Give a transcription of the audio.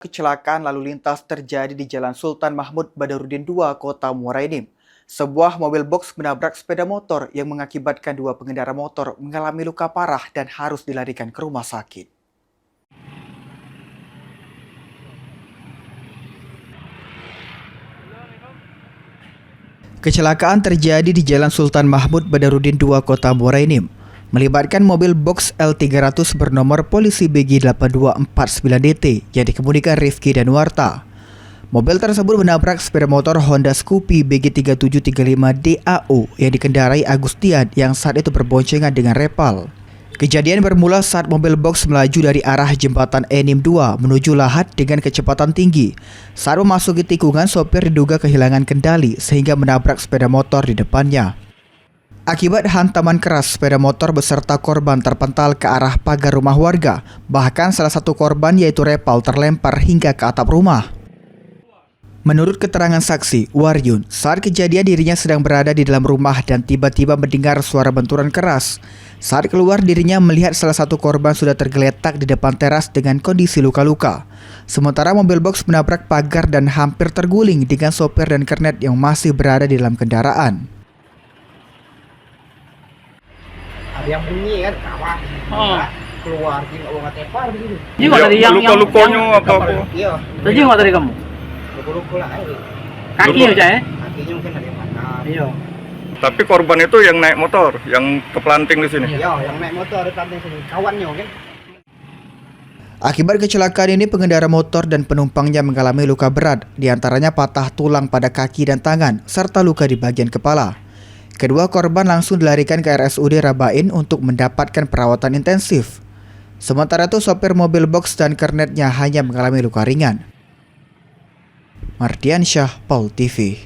Kecelakaan lalu lintas terjadi di Jalan Sultan Mahmud Badarudin II, Kota Muara Enim. Sebuah mobil box menabrak sepeda motor yang mengakibatkan dua pengendara motor mengalami luka parah dan harus dilarikan ke rumah sakit. Kecelakaan terjadi di Jalan Sultan Mahmud Badarudin II, Kota Muara Enim, melibatkan mobil box L300 bernomor polisi BG 8249DT yang dikemudikan Rifki dan Warta. Mobil tersebut menabrak sepeda motor Honda Scoopy BG 3735DAO yang dikendarai Agustian yang saat itu berboncengan dengan Repal. Kejadian bermula saat mobil box melaju dari arah jembatan Enim 2 menuju Lahat dengan kecepatan tinggi. Saat memasuki tikungan, sopir diduga kehilangan kendali sehingga menabrak sepeda motor di depannya. Akibat hantaman keras, sepeda motor beserta korban terpental ke arah pagar rumah warga. Bahkan salah satu korban yaitu Repal terlempar hingga ke atap rumah. Menurut keterangan saksi, Waryun, saat kejadian dirinya sedang berada di dalam rumah dan tiba-tiba mendengar suara benturan keras. Saat keluar, dirinya melihat salah satu korban sudah tergeletak di depan teras dengan kondisi luka-luka. Sementara mobil box menabrak pagar dan hampir terguling dengan sopir dan kernet yang masih berada di dalam kendaraan. Ada yang bunyi kan kawan keluar nggak mau ngetepar gitu. Jadi nggak dari yang luka-lukanya apa-apa? Iya. Tadi nggak dari kamu? Luka-luka lah ini. Kaki aja ya? Kakinya mungkin ada yang patah. Iya. Tapi korban itu yang naik motor, yang keplanting di sini. Iya, yang naik motor ada planting sini. Kawannya kan. Akibat kecelakaan ini, pengendara motor dan penumpangnya mengalami luka berat, diantaranya patah tulang pada kaki dan tangan, serta luka di bagian kepala. Kedua korban langsung dilarikan ke RSUD Rabain untuk mendapatkan perawatan intensif. Sementara itu, sopir mobil box dan kernetnya hanya mengalami luka ringan. Mardiansyah, Pol TV.